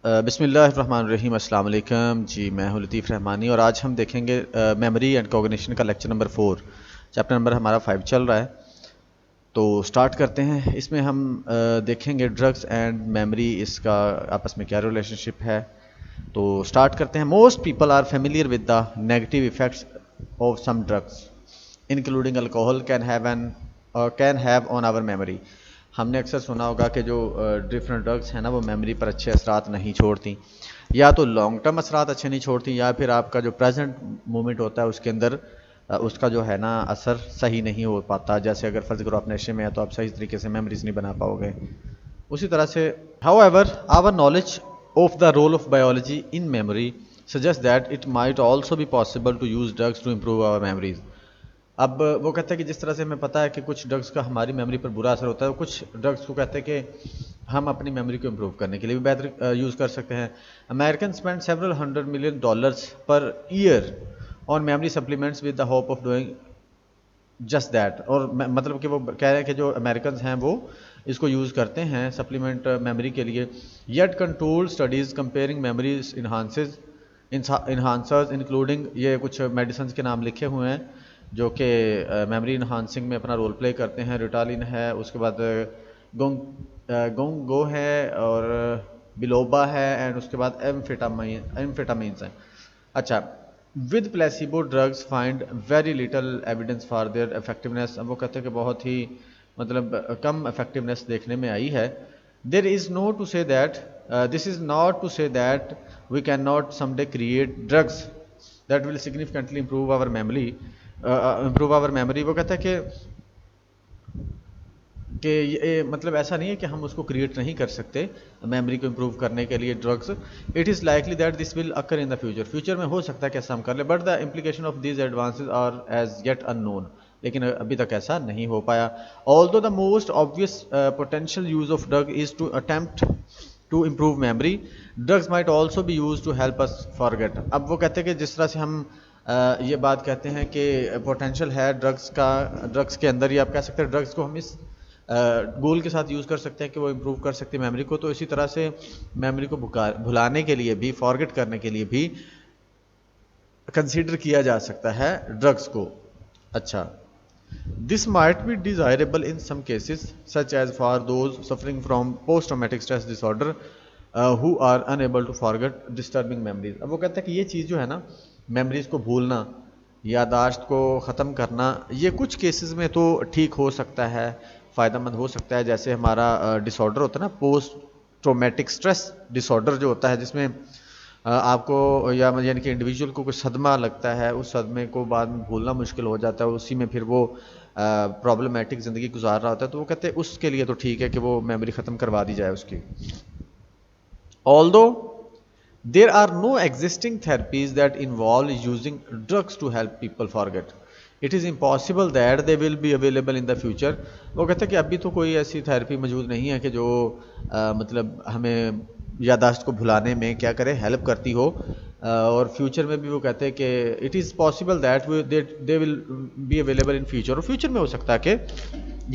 बिस्मिल्लाहिर्रहमानिर्रहीम अस्सलाम वालेकुम जी। मैं हूं लतीफ़ रहमानी और आज हम देखेंगे मेमोरी एंड कॉग्निशन का लेक्चर नंबर 4। चैप्टर नंबर हमारा 5 चल रहा है, तो स्टार्ट करते हैं। इसमें हम देखेंगे ड्रग्स एंड मेमोरी, इसका आपस में क्या रिलेशनशिप है। तो स्टार्ट करते हैं। Most people are familiar with the negative effects of some drugs including alcohol can have on our memory. हमने अक्सर सुना होगा कि जो डिफरेंट ड्रग्स हैं ना, वो मेमोरी पर अच्छे असरात नहीं छोड़ती, या तो लॉन्ग टर्म असरात अच्छे नहीं छोड़ती, या फिर आपका जो प्रेजेंट मोमेंट होता है उसके अंदर उसका जो है ना असर सही नहीं हो पाता। जैसे अगर फ़र्ज़ करो आप नशे में है तो आप सही तरीके से मेमोरीज नहीं बना पाओगे। उसी तरह से however our knowledge of the role of biology in memory suggest that it might also be possible to use drugs to improve our memories. अब वो कहते हैं कि जिस तरह से हमें पता है कि कुछ ड्रग्स का हमारी मेमोरी पर बुरा असर होता है, कुछ ड्रग्स को कहते हैं कि हम अपनी मेमोरी को इम्प्रूव करने के लिए भी बेहतर यूज़ कर सकते हैं। American spend several $100 million per year on memory supplements with the hope of doing just that. और मतलब कि वो कह रहे हैं कि जो अमेरिकन हैं वो इसको यूज़ करते हैं सप्लीमेंट मेमोरी के लिए। Yet control studies comparing memories enhancers including, ये कुछ मेडिसिन के नाम लिखे हुए हैं जो कि मेमोरी इन्हांसिंग में अपना रोल प्ले करते हैं। रिटालिन है, उसके बाद गोंगो है, और बिलोबा है, एंड उसके बाद एम्फेटामीन्स हैं। अच्छा, with placebo drugs find very little evidence for their effectiveness. अब वो कहते हैं कि बहुत ही मतलब कम इफेक्टिवनेस देखने में आई है। There is no to say that this is not to say that we can not someday create drugs that will significantly improve our memory. वो कहता है कि ये मतलब ऐसा नहीं है कि हम उसको क्रिएट नहीं कर सकते मेमोरी को इम्प्रूव करने के लिए drugs. It is likely that this will occur in the future में हो सकता है कि ऐसा हम कर ले, but the implication of these advances are as yet unknown. लेकिन अभी तक ऐसा नहीं हो पाया। Although the most obvious potential use of drug is to attempt to improve memory, drugs might also be use to help us forget. अब वो कहते हैं कि जिस तरह से हम ये बात कहते हैं कि पोटेंशियल है ड्रग्स के अंदर, या आप कह सकते हैं ड्रग्स को हम इस गोल के साथ यूज़ कर सकते हैं कि वो इम्प्रूव कर सकते हैं मेमोरी को। तो इसी तरह से मेमोरी को भुलाने के लिए भी, फॉरगेट करने के लिए भी कंसीडर किया जा सकता है ड्रग्स को। अच्छा, this might be desirable in some cases such as for those suffering from post traumatic stress disorder who are unable to forget disturbing memories. अब वो कहते हैं कि ये चीज़ जो है ना, मेमोरीज को भूलना, यादाश्त को ख़त्म करना, ये कुछ केसेस में तो ठीक हो सकता है, फ़ायदेमंद हो सकता है। जैसे हमारा डिसऑर्डर होता है ना, पोस्ट ट्रॉमेटिक स्ट्रेस डिसऑर्डर जो होता है, जिसमें आपको या यानी कि इंडिविजुअल को कुछ सदमा लगता है, उस सदमे को बाद में भूलना मुश्किल हो जाता है, उसी में फिर वो प्रॉब्लमेटिक ज़िंदगी गुजार रहा होता है। तो वो कहते हैं उसके लिए तो ठीक है कि वो मेमोरी ख़त्म करवा दी जाए उसकी। Although there are no existing therapies that involve using drugs to help people forget, it is impossible that they will be available in the future। वो कहते हैं कि अभी तो कोई ऐसी थेरेपी मौजूद नहीं है कि जो मतलब हमें यादाश्त को भुलाने में क्या करे, हेल्प करती हो। और फ्यूचर में भी वो कहते हैं कि it is possible that they will be available in future. और फ्यूचर में हो सकता है कि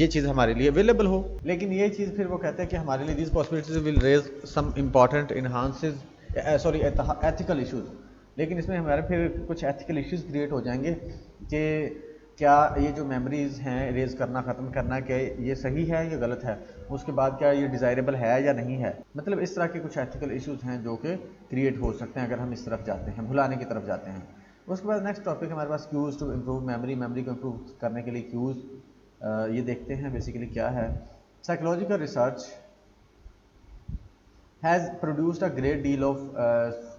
ये चीज़ हमारे लिए अवेलेबल हो। लेकिन ये चीज़ फिर वो कहते हैं कि हमारे लिए this possibilities will raise some important enhances ethical issues. लेकिन इसमें हमारे फिर कुछ एथिकल इश्यूज क्रिएट हो जाएंगे कि क्या ये जो मेमोरीज हैं रेज करना, ख़त्म करना, क्या ये सही है या गलत है, उसके बाद क्या ये डिज़ायरेबल है या नहीं है। मतलब इस तरह के कुछ एथिकल इश्यूज हैं जो कि क्रिएट हो सकते हैं अगर हम इस तरफ जाते हैं, भुलाने की तरफ जाते हैं। उसके बाद नेक्स्ट टॉपिक हमारे पास क्यूज़ टू इम्प्रूव मेमोरी को इम्प्रूव करने के लिए क्यूज़ ये देखते हैं बेसिकली क्या है। Psychological research has produced a great deal of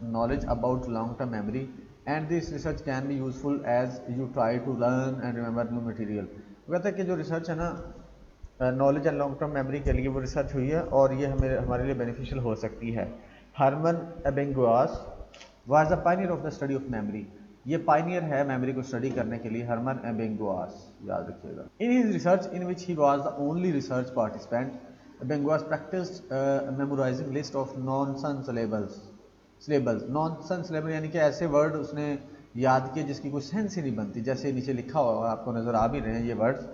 knowledge about long-term memory, and this research can be useful as you try to learn and remember new material। वो कहता है कि जो रिसर्च है ना, knowledge and long term memory के लिए वो रिसर्च हुई है और ये हमारे लिए बेनिफिशियल हो सकती है। Hermann Ebbinghaus was the pioneer of the study of memory. ये पायनियर है मेमोरी को स्टडी करने के लिए, हरमन एबेंगुआस, याद रखिएगा। In his research in which he was the only research participant, Benguas practiced memorizing list of nonsense syllables। nonsense syllable यानी कि ऐसे वर्ड उसने याद किए जिसकी कोई सेंस ही नहीं बनती। जैसे नीचे लिखा हुआ आपको नज़र आ भी रहे हैं ये वर्ड्स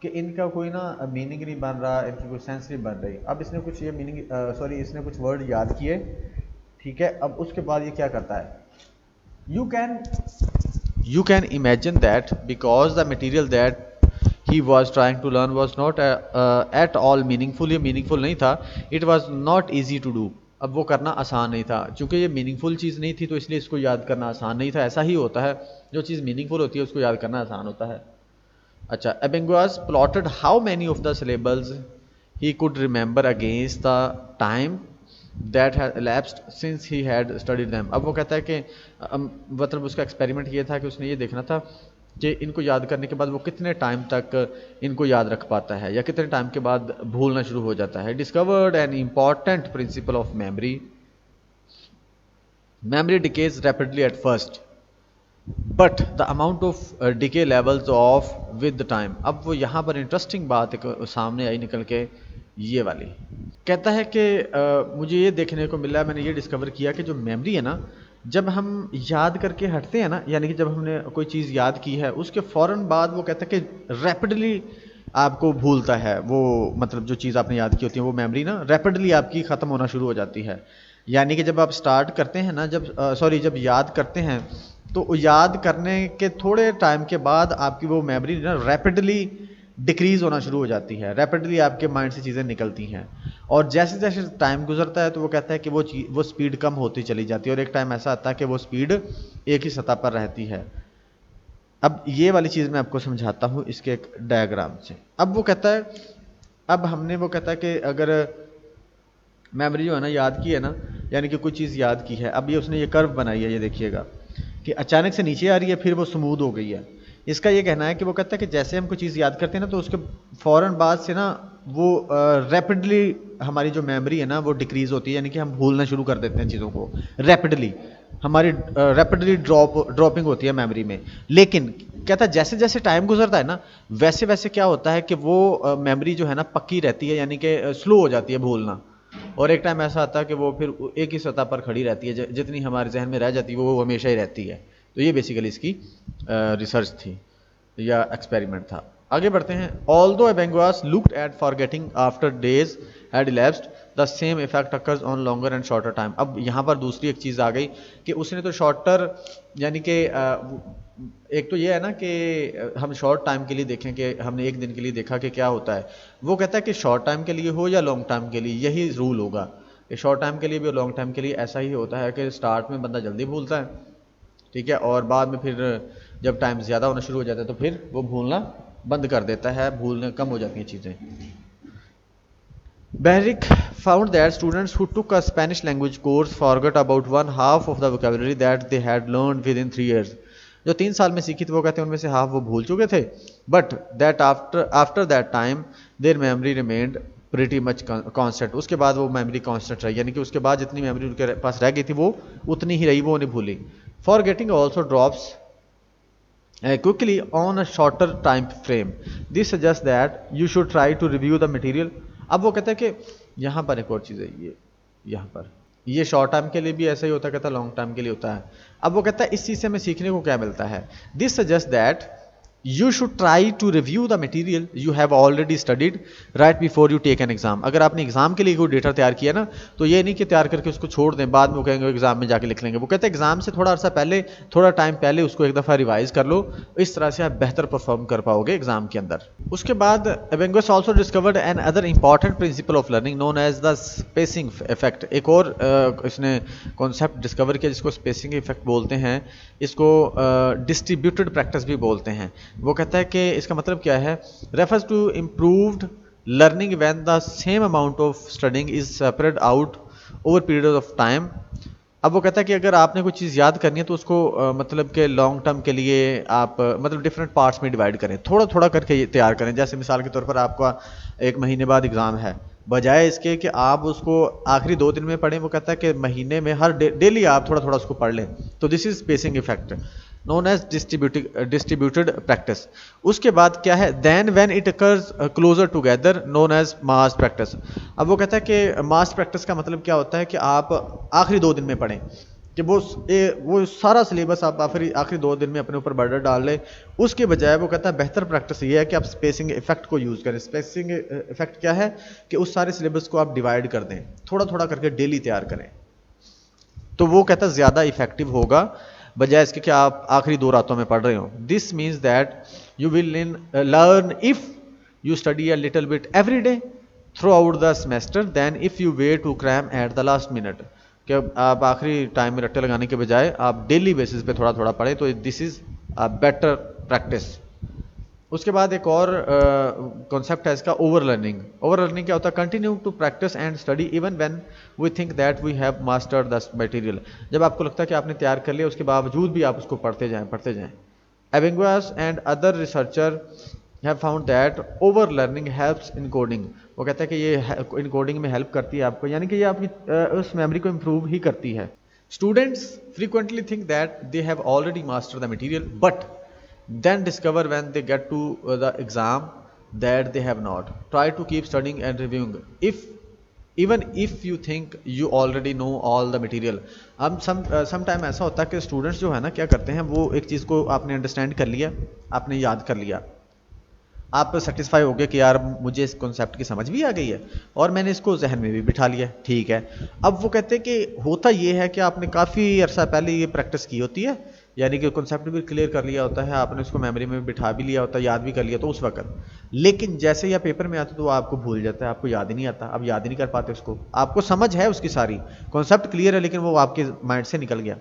कि इनका कोई ना मीनिंग नहीं बन रहा, इनकी कोई सेंस नहीं बन रही। अब इसने कुछ ये इसने कुछ वर्ड याद किए ठीक है, अब उसके बाद ये क्या करता है, you can imagine that because the material that he was trying to learn was not at all meaningful, ये meaningful नहीं था, it was not easy to do, अब वो करना आसान नहीं था, चूंकि ये मीनिंगफुल चीज़ नहीं थी तो इसलिए इसको याद करना आसान नहीं था। ऐसा ही होता है, जो चीज़ मीनिंगफुल होती है उसको याद करना आसान होता है। अच्छा, Ebbinghaus plotted how many of the syllables he could remember against the time that had elapsed since he had studied them। अब वो कहता है कि मतलब उसका एक्सपेरिमेंट ये था कि उसने ये देखना था कि इनको याद करने के बाद वो कितने टाइम तक इनको याद रख पाता है या कितने टाइम के बाद भूलना शुरू हो जाता है। Discovered an important principle of memory, memory decays rapidly at first but the amount of decay levels off with the time। अब वो यहाँ पर इंटरेस्टिंग बात एक सामने आई निकल के, ये वाली कहता है कि मुझे ये देखने को मिला, मैंने ये डिस्कवर किया कि जो मेमोरी है ना, जब हम याद करके हटते हैं ना, यानी कि जब हमने कोई चीज़ याद की है उसके फ़ौरन बाद वो कहता है कि रैपिडली आपको भूलता है वो, मतलब जो चीज़ आपने याद की होती है वो मेमोरी ना रैपिडली आपकी ख़त्म होना शुरू हो जाती है। यानी कि जब आप स्टार्ट करते हैं ना, जब याद करते हैं तो याद करने के थोड़े टाइम के बाद आपकी वो मेमोरी ना रैपिडली डिक्रीज़ होना शुरू हो जाती है, रैपिडली आपके माइंड से चीज़ें निकलती हैं, और जैसे जैसे टाइम गुजरता है तो वो कहता है कि वो स्पीड कम होती चली जाती है और एक टाइम ऐसा आता है कि वो स्पीड एक ही सतह पर रहती है। अब ये वाली चीज़ मैं आपको समझाता हूँ इसके एक डायग्राम से। अब वो कहता है, अब हमने वो कहता है कि अगर मेमोरी जो है ना याद की है ना, यानी कि कोई चीज़ याद की है, अब ये उसने ये कर्व बनाई है, ये देखिएगा कि अचानक से नीचे आ रही है फिर वो स्मूथ हो गई है। इसका ये कहना है कि वो कहता है कि जैसे हम कोई चीज़ याद करते हैं ना तो उसके फ़ौरन बाद से ना वो रैपिडली हमारी जो मेमोरी है ना वो डिक्रीज़ होती है, यानी कि हम भूलना शुरू कर देते हैं चीज़ों को रैपिडली, हमारी रैपिडली ड्रॉपिंग होती है मेमोरी में। लेकिन कहता है जैसे जैसे टाइम गुजरता है ना वैसे वैसे क्या होता है कि वो मेमोरी जो है ना पक्की रहती है, यानी कि स्लो हो जाती है भूलना, और एक टाइम ऐसा आता है कि वो फिर एक ही सतह पर खड़ी रहती है, जितनी हमारे जहन में रह जाती है वो हमेशा ही रहती है। तो ये बेसिकली इसकी रिसर्च थी या एक्सपेरिमेंट था। आगे बढ़ते हैं। Although Ebbinghaus looked at forgetting after days had elapsed the same effect occurs on longer and shorter time. अब यहाँ पर दूसरी एक चीज़ आ गई कि उसने तो शॉर्टर, यानी कि एक तो ये है ना कि हम शॉर्ट टाइम के लिए देखें कि हमने एक दिन के लिए देखा कि क्या होता है, वो कहता है कि शॉर्ट टाइम के लिए हो या लॉन्ग टाइम के लिए यही रूल होगा कि शॉर्ट टाइम के लिए भी और लॉन्ग टाइम के लिए ऐसा ही होता है कि स्टार्ट में बंदा जल्दी भूलता है, ठीक है, और बाद में फिर जब टाइम ज़्यादा होना शुरू हो जाता है तो फिर वो भूलना बंद कर देता है, भूलने कम हो जाती हैं चीज़ें। Behrick found that students who took a Spanish language course forgot about 1/2 of the vocabulary that they had learned within 3 years। जो 3 साल में सीखी थी वो कहते हैं उनमें से हाफ वो भूल चुके थे, but that after that time there memory remained pretty much constant. उसके बाद वो मेमोरी कांस्टेंट रही, यानी कि उसके बाद जितनी मेमोरी उनके पास रह गई थी वो उतनी ही रही, वो नहीं भूली। Forgetting also drops quickly on a shorter time frame। this suggests that you should try to review the material। अब वो कहता है कि यहाँ पर एक और चीज़ है, ये यहाँ पर ये शॉर्ट टाइम के लिए भी ऐसा ही होता है, कहता है लॉन्ग टाइम के लिए होता है। अब वो कहता है इस चीज़ से हमें सीखने को क्या मिलता है, this suggest that you should try to review the material you have already studied right before you take an exam. अगर आपने एग्जाम के लिए कोई डेटा तैयार किया ना तो ये नहीं कि तैयार करके उसको छोड़ दें, बाद में वो कहेंगे एग्जाम में जाके लिख लेंगे। वो कहते हैं एग्जाम से थोड़ा अर्सा पहले, थोड़ा टाइम पहले उसको एक दफ़ा रिवाइज कर लो, इस तरह से आप बेहतर परफॉर्म कर पाओगे एग्जाम के अंदर। उसके बाद Ebbinghaus also discovered another important principle of learning known as the spacing effect. एक और इसने कॉन्सेप्ट डिस्कवर किया जिसको स्पेसिंग इफेक्ट बोलते हैं, इसको डिस्ट्रीब्यूटेड प्रैक्टिस भी बोलते हैं। वो कहता है कि इसका मतलब क्या है, refers to improved learning when the same amount of studying is spread out over period of time. अब वो कहता है कि अगर आपने कोई चीज़ याद करनी है तो उसको मतलब कि लॉन्ग टर्म के लिए आप मतलब डिफरेंट पार्ट्स में डिवाइड करें, थोड़ा थोड़ा करके तैयार करें। जैसे मिसाल के तौर पर आपका 1 महीने बाद एग्ज़ाम है, बजाय इसके कि आप उसको आखिरी 2 दिन में पढ़ें, वो कहता है कि महीने में हर डेली आप थोड़ा थोड़ा उसको पढ़ लें। तो this is spacing effect known as distributed practice. उसके बाद क्या है, then when it occurs closer together known as mass practice. अब वो कहता है कि मास प्रैक्टिस का मतलब क्या होता है कि आप आखिरी 2 दिन में पढ़ें, कि वो सारा सिलेबस आप आखिरी 2 दिन में अपने ऊपर बर्डन डाल लें। उसके बजाय वो कहता है बेहतर प्रैक्टिस ये है कि आप स्पेसिंग इफेक्ट को यूज़ करें। स्पेसिंग इफेक्ट क्या है कि उस सारे सिलेबस को आप डिवाइड कर दें, थोड़ा थोड़ा करके डेली तैयार करें। तो वो कहता है ज़्यादा इफेक्टिव होगा बजाय इसके कि आप आखिरी 2 रातों में पढ़ रहे हो। This means that you will learn if you study a little bit every day throughout the semester then if you wait to cram at the last minute. कि आप आखिरी टाइम में रट्टे लगाने के बजाय आप डेली बेसिस पे थोड़ा थोड़ा पढ़ें, तो this is a better practice. उसके बाद एक और कॉन्सेप्ट है इसका, ओवर लर्निंग। ओवर लर्निंग क्या होता है? Continue to practice and study even when we think that we have mastered the material. जब आपको लगता है कि आपने तैयार कर लिया, उसके बावजूद भी आप उसको पढ़ते जाएं। एविंगवास and other researcher have found that over learning helps in coding. वो कहता है कि ये इन कोडिंग में हेल्प करती है आपको, यानी कि ये आपकी उस मेमोरी को इम्प्रूव ही करती है। Students frequently think that they have already mastered the material but then discover when they get to the exam that they have not. Try to keep studying and reviewing even if you think you already know all the material. अब sometime ऐसा होता है कि students जो है ना क्या करते हैं, वो एक चीज़ को आपने अंडरस्टैंड कर लिया, आपने याद कर लिया, आप सेटिस्फाई हो गए कि यार मुझे इस कॉन्सेप्ट की समझ भी आ गई है और मैंने इसको जहन में भी बिठा लिया, ठीक है। अब वो कहते हैं कि होता ये है कि आपने काफ़ी अरसा पहले ये प्रैक्टिस की होती है, यानी कि कॉन्सेप्ट भी क्लियर कर लिया होता है, आपने उसको मेमोरी में बिठा भी लिया होता है, याद भी कर लिया तो उस वक्त, लेकिन जैसे ही आप पेपर में आते तो वो आपको भूल जाता है, आपको याद ही नहीं आता, आप याद ही नहीं कर पाते उसको। आपको समझ है उसकी सारी, कॉन्सेप्ट क्लियर है, लेकिन वो आपके माइंड से निकल गया।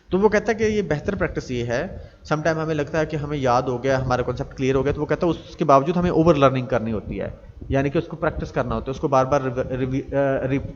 तो वो कहता है कि ये बेहतर प्रैक्टिस ये है, समटाइम हमें लगता है कि हमें याद हो गया, हमारा कॉन्सेप्ट क्लियर हो गया, तो वो कहता है उसके बावजूद हमें ओवर लर्निंग करनी होती है, यानी कि उसको प्रैक्टिस करना होता है, उसको बार बार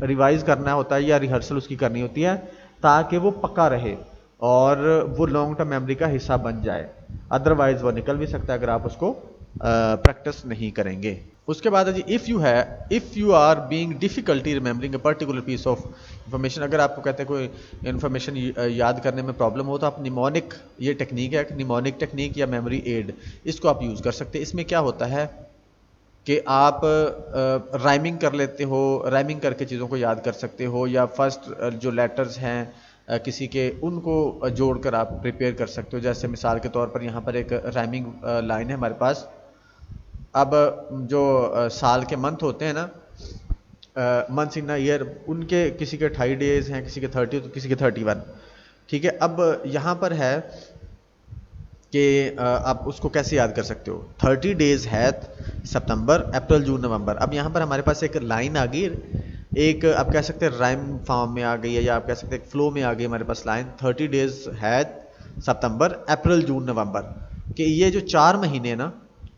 रिवाइज करना होता है या रिहर्सल उसकी करनी होती है ताकि वो पक्का रहे और वो लॉन्ग टर्म मेमोरी का हिस्सा बन जाए। अदरवाइज वो निकल भी सकता है अगर आप उसको प्रैक्टिस नहीं करेंगे। उसके बाद है जी, if you are being difficulty remembering a particular piece of information. अगर आपको कहते हैं कोई इन्फॉर्मेशन याद करने में प्रॉब्लम हो तो आप निमोनिक, ये टेक्निक है निमोनिक टेक्निक या मेमोरी एड, इसको आप यूज़ कर सकते हैं। इसमें क्या होता है कि आप राइमिंग कर लेते हो, राइमिंग करके चीज़ों को याद कर सकते हो, या फर्स्ट जो लेटर्स हैं किसी के उनको जोड़कर आप प्रिपेयर कर सकते हो। जैसे मिसाल के तौर पर यहाँ पर एक राइमिंग लाइन है हमारे पास। अब जो साल के मंथ होते हैं ना, मंथ्स इन अ ईयर, उनके किसी के 28 डेज हैं, किसी के 30 तो किसी के 31, ठीक है। अब यहाँ पर है कि आप उसको कैसे याद कर सकते हो। 30 डेज है सितंबर, अप्रैल, जून, नवंबर। अब यहाँ पर हमारे पास एक लाइन आ गई, एक आप कह सकते हैं राइम फॉर्म में आ गई है, या आप कह सकते हैं फ्लो में आ गई हमारे पास लाइन। 30 डेज है सितंबर, अप्रैल, जून, नवंबर, कि ये जो 4 महीने ना,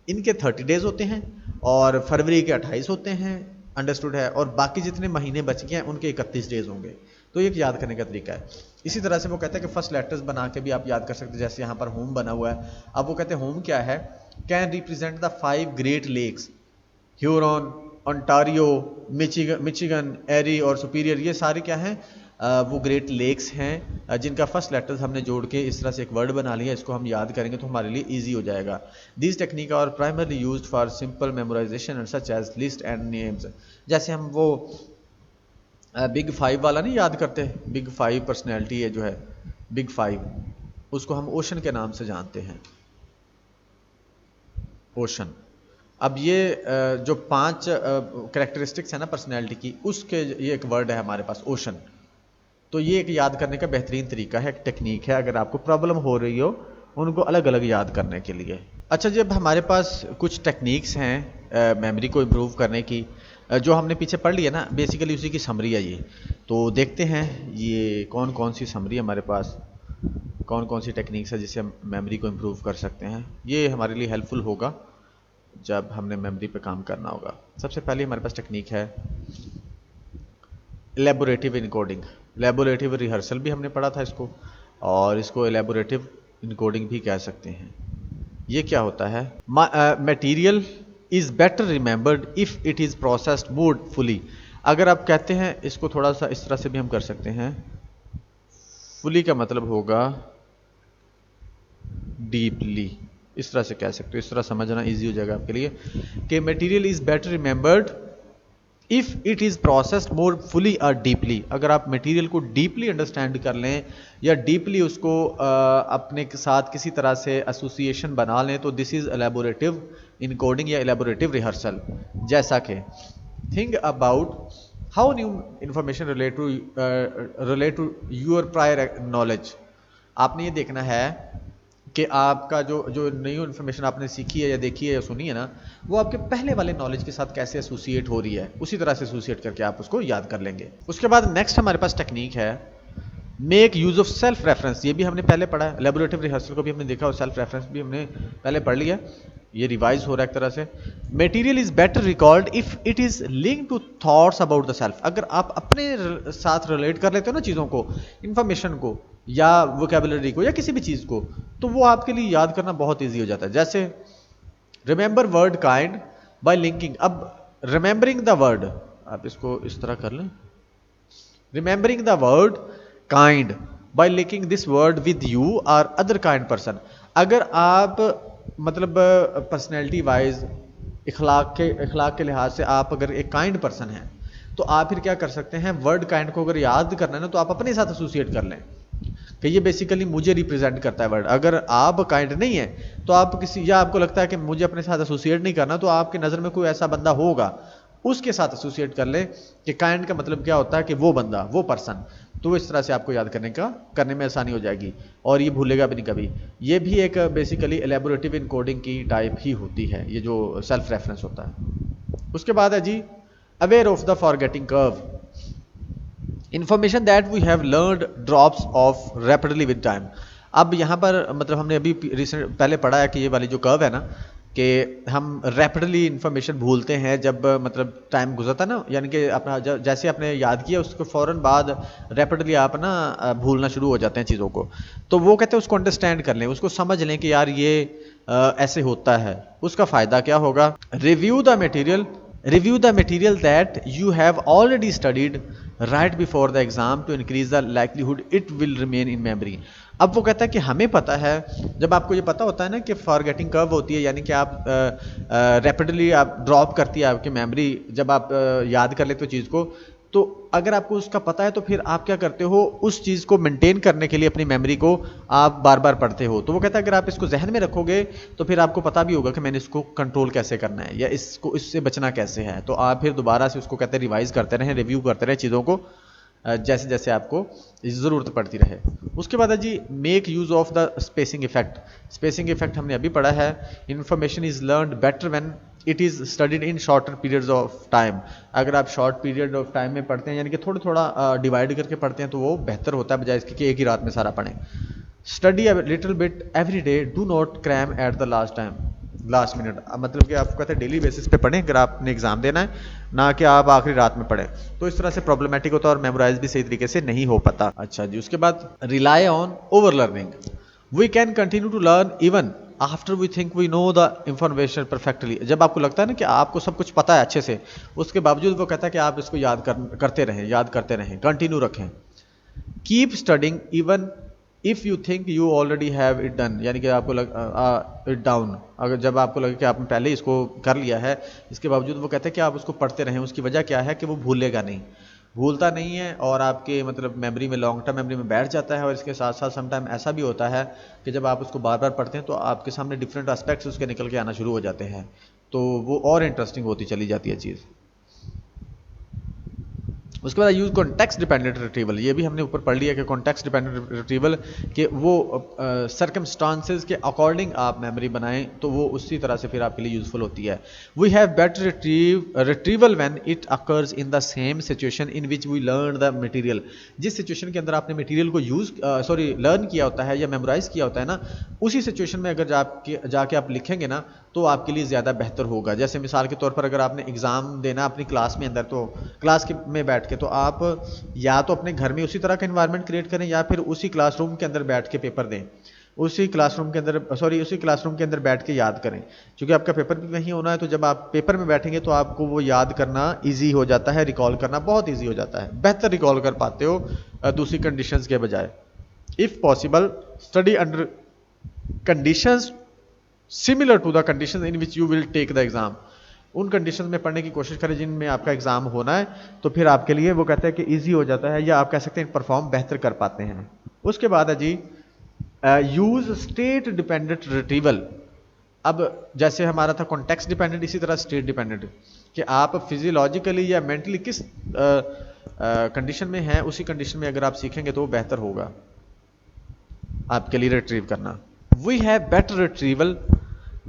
इनके 30 डेज होते हैं और फरवरी के 28 होते हैं, अंडरस्टूड है, और बाकी जितने महीने बच गए हैं उनके 31 डेज होंगे। तो ये याद करने का तरीका है। इसी तरह से वो कहते हैं कि फर्स्ट लेटर्स बना के भी आप याद कर सकते हैं, जैसे यहाँ पर होम बना हुआ है। अब वो कहते हैं होम क्या है, can represent the 5 great lakes, Huron, Ontario, Michigan, Erie और सुपीरियर। ये सारे क्या हैं, वो ग्रेट लेक्स हैं जिनका फर्स्ट लेटर्स हमने जोड़ के इस तरह से एक वर्ड बना लिया। इसको हम याद करेंगे तो हमारे लिए इजी हो जाएगा। This technique are primarily used for simple memorization and such as list and names. जैसे हम वो बिग 5 वाला नहीं याद करते, बिग 5 पर्सनैलिटी है जो है बिग 5, उसको हम ओशन के नाम से जानते हैं, ओशन। अब ये जो 5 कैरेक्टरिस्टिक्स है ना पर्सनैलिटी की, उसके ये एक वर्ड है हमारे पास, ओशन। तो ये एक याद करने का बेहतरीन तरीका है, एक टेक्निक है, अगर आपको प्रॉब्लम हो रही हो उनको अलग अलग याद करने के लिए। अच्छा, जब हमारे पास कुछ टेक्निक्स हैं मेमोरी को इम्प्रूव करने की, जो हमने पीछे पढ़ लिया ना, बेसिकली उसी की समरी है ये। तो देखते हैं ये कौन कौन सी समरी हमारे पास, कौन कौन सी टेक्निक्स है जिससे हम मेमोरी को इम्प्रूव कर सकते हैं। ये हमारे लिए हेल्पफुल होगा जब हमने मेमोरी पे काम करना होगा। सबसे पहले हमारे पास टेक्निक है एलेबोरेटिव इनकोडिंग। एलेबोरेटिव रिहर्सल भी हमने पढ़ा था इसको, और इसको एलेबोरेटिव इनकोडिंग भी कह सकते हैं। ये क्या होता है, material is better remembered if it is processed more fully. अगर आप कहते हैं इसको थोड़ा सा इस तरह से भी हम कर सकते हैं, फुली का मतलब होगा डीपली, इस तरह से कह सकते हो, इस तरह समझना इजी हो जाएगा आपके लिए कि material is better remembered if it is processed more fully और डीपली। अगर आप मटेरियल को डीपली अंडरस्टैंड कर लें या डीपली उसको अपने साथ किसी तरह से एसोसिएशन बना लें, तो दिस इज़ एलेबोरेटिव इनकोडिंग या एलेबोरेटिव रिहर्सल। जैसा कि think about how new information relate to your prior knowledge. आपने ये देखना है कि आपका जो नई इन्फॉर्मेशन आपने सीखी है या देखी है या सुनी है ना, वो आपके पहले वाले नॉलेज के साथ कैसे एसोसिएट हो रही है, उसी तरह से एसोसिएट करके आप उसको याद कर लेंगे। उसके बाद नेक्स्ट हमारे पास टेक्निक है make use of self reference. ये भी हमने पहले पढ़ा है, लेबोरेटिव रिहर्सल को भी हमने देखा और सेल्फ रेफरेंस भी हमने पहले पढ़ लिया। ये रिवाइज हो रहा है एक तरह से। Material is better recalled if it is link to thoughts about the self. अगर आप अपने साथ रिलेट कर लेते हो ना चीज़ों को, इंफॉर्मेशन को या वोकैबुलरी को या किसी भी चीज़ को, तो वो आपके लिए याद करना बहुत ईजी हो जाता है। जैसे remember word kind by linking. अब रिमेंबरिंग द वर्ड, आप इसको इस तरह कर लें, remembering the word kind by linking this word with you are other kind person. अगर आप मतलब पर्सनैलिटी वाइज इखलाक के लिहाज से आप अगर एक काइंड पर्सन हैं, तो आप फिर क्या कर सकते हैं, वर्ड काइंड को अगर याद करना है ना, तो आप अपने साथ एसोसिएट कर लें कि ये बेसिकली मुझे रिप्रेजेंट करता है वर्ड। अगर आप काइंड नहीं है तो आप किसी, या आपको लगता है कि मुझे अपने साथ एसोसिएट नहीं करना, तो आपकी नज़र में कोई ऐसा बंदा होगा, उसके साथ एसोसिएट कर लें कि काइंड का मतलब क्या होता है कि वो बंदा, वो पर्सन। तो इस तरह से आपको याद करने में आसानी हो जाएगी और ये भूलेगा भी नहीं कभी। ये भी एक बेसिकली एलेबोरेटिव इनकोडिंग की टाइप ही होती है, ये जो सेल्फ रेफरेंस होता है। उसके बाद है जी aware of the forgetting curve. Information that we have learned drops off rapidly with time. अब यहाँ पर मतलब हमने अभी रिसेंट पहले पढ़ा है कि ये वाली जो कर्व है ना, कि हम रैपिडली इन्फॉर्मेशन भूलते हैं जब मतलब टाइम गुजरता है ना, यानी कि अपना जैसे आपने याद किया उसको फ़ौरन बाद रैपिडली आप ना भूलना शुरू हो जाते हैं चीज़ों को। तो वो कहते हैं उसको अंडरस्टैंड कर लें, उसको समझ लें कि यार ये ऐसे होता है। उसका फ़ायदा क्या होगा, review the material that you have already studied right before the exam to increase the likelihood it will remain in memory. अब वो कहता है कि हमें पता है, जब आपको ये पता होता है ना कि फॉरगेटिंग कर्व होती है, यानी कि आप रैपिडली आप ड्रॉप करती है आपकी मेमोरी जब आप याद कर लेते हो चीज़ को, तो अगर आपको उसका पता है तो फिर आप क्या करते हो, उस चीज़ को मेंटेन करने के लिए अपनी मेमोरी को आप बार बार पढ़ते हो। तो वो कहता है अगर आप इसको जहन में रखोगे तो फिर आपको पता भी होगा कि मैंने इसको कंट्रोल कैसे करना है या इससे बचना कैसे है। तो आप फिर दोबारा से उसको कहते हैं रिवाइज करते रहें, रिव्यू करते रहें चीज़ों को जैसे जैसे आपको ज़रूरत पड़ती रहे। उसके बाद है जी make use of the spacing effect. Spacing effect हमने अभी पढ़ा है, information is learned better when it is studied in shorter periods of time. अगर आप शॉर्ट पीरियड ऑफ टाइम में पढ़ते हैं, यानी कि थोड़ा थोड़ा डिवाइड करके पढ़ते हैं, तो वो बेहतर होता है बजाय इसके कि एक ही रात में सारा पढ़ें। Study little bit every day, do not cram at the last minute. मतलब कि आप कहते हैं डेली बेसिस पे पढ़ें अगर आपने एग्जाम देना है, ना कि आप आखिरी रात में पढ़ें, तो इस तरह से प्रॉब्लमेटिक होता है और मेमोराइज भी सही तरीके से नहीं हो पाता। अच्छा जी, उसके बाद rely on over learning. We can continue to learn even after we think we know the information perfectly. जब आपको लगता है ना कि आपको सब कुछ पता है अच्छे से, उसके बावजूद वो कहता है कि आप इसको करते रहें, कंटिन्यू रखें। Keep studying even if you think you already have it done, यानी कि आपको इट डाउन, अगर जब आपको लगे कि आपने पहले इसको कर लिया है, इसके बावजूद वो कहते हैं कि आप उसको पढ़ते रहें। उसकी वजह क्या है कि वो भूलता नहीं है और आपके मतलब मेमोरी में, लॉन्ग टर्म मेमोरी में बैठ जाता है। और इसके साथ साथ समटाइम ऐसा भी होता है कि जब आप उसको बार बार पढ़ते हैं तो आपके सामने डिफरेंट एस्पेक्ट्स उसके निकल के आना शुरू हो जाते हैं, तो वो और इंटरेस्टिंग होती चली जाती है चीज़। उसके बाद यूज कॉन्टेक्स्ट डिपेंडेंट रिट्रीवल। ये भी हमने ऊपर पढ़ लिया कि कॉन्टेक्स्ट डिपेंडेंट रिट्रीवल कि वो सर्कमस्टांसेस के अकॉर्डिंग आप मेमोरी बनाएं, तो वो उसी तरह से फिर आपके लिए यूजफुल होती है। We have better retrieval when it occurs in the same situation in which we learn the material. जिस सिचुएशन के अंदर आपने मटेरियल को लर्न किया होता है या मेमोराइज किया होता है ना, उसी सिचुएशन में अगर जाके आप लिखेंगे ना, तो आपके लिए ज़्यादा बेहतर होगा। जैसे मिसाल के तौर पर अगर आपने एग्ज़ाम देना अपनी क्लास में अंदर, तो क्लास में बैठ के तो आप या तो अपने घर में उसी तरह का एनवायरनमेंट क्रिएट करें या फिर उसी क्लासरूम के अंदर बैठ के पेपर दें, उसी क्लासरूम के अंदर बैठ के याद करें, क्योंकि आपका पेपर भी वहीं होना है। तो जब आप पेपर में बैठेंगे तो आपको वो याद करना ईजी हो जाता है, रिकॉल करना बहुत ईजी हो जाता है, बेहतर रिकॉल कर पाते हो दूसरी कंडीशंस के बजाय। If possible study under conditions similar to the condition in which you will take the exam. उन कंडीशन में पढ़ने की कोशिश करें जिनमें आपका एग्जाम होना है, तो फिर आपके लिए वो कहते हैं कि इजी हो जाता है, या आप कह सकते हैं परफॉर्म बेहतर कर पाते हैं। उसके बाद है जी यूज स्टेट डिपेंडेंट रिट्रीवल। अब जैसे हमारा था कॉन्टेक्स्ट डिपेंडेंट, इसी तरह स्टेट डिपेंडेंट, कि आप फिजियोलॉजिकली या मेंटली किस कंडीशन में हैं, उसी कंडीशन में अगर आप सीखेंगे तो वो बेहतर होगा आपके लिए रिट्रीव करना। We have better retrieval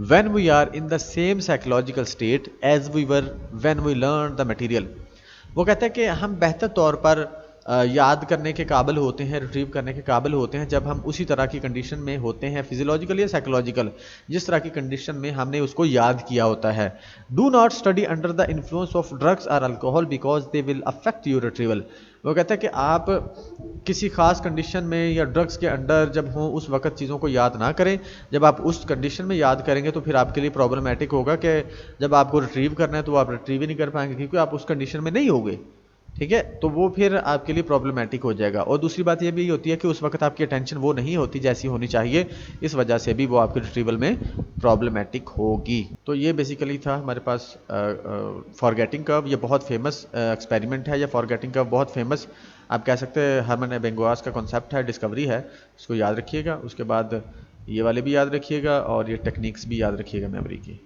when we are in the same psychological state as we were when we learned the material। वो कहता है कि हम बेहतर तौर पर याद करने के काबिल होते हैं, रिट्रीव करने के काबिल होते हैं जब हम उसी तरह की कंडीशन में होते हैं, फिजियोलॉजिकल या साइकोलॉजिकल, जिस तरह की कंडीशन में हमने उसको याद किया होता है। Do not study under the influence of drugs और alcohol because they will affect your retrieval. वो कहता है कि आप किसी खास कंडीशन में या ड्रग्स के अंडर जब हों उस वक्त चीज़ों को याद ना करें। जब आप उस कंडीशन में याद करेंगे तो फिर आपके लिए प्रॉब्लमेटिक होगा कि जब आपको रिट्रीव करना है तो आप रिट्रीव ही नहीं कर पाएंगे, क्योंकि आप उस कंडीशन में नहीं होगे। ठीक है, तो वो फिर आपके लिए प्रॉब्लमेटिक हो जाएगा। और दूसरी बात ये भी होती है कि उस वक्त आपकी अटेंशन वो नहीं होती जैसी होनी चाहिए, इस वजह से भी वो आपके रिट्रीवल में प्रॉब्लमेटिक होगी। तो ये बेसिकली था हमारे पास फॉरगेटिंग कर्व। ये बहुत फेमस एक्सपेरिमेंट है, या फॉरगेटिंग कर्व बहुत फेमस आप कह सकते हैं हरमन एबेंगुआस का कॉन्सेप्ट है, डिस्कवरी है, इसको याद रखिएगा। उसके बाद ये वाले भी याद रखिएगा और ये टेक्निक्स भी याद रखिएगा मेमोरी की।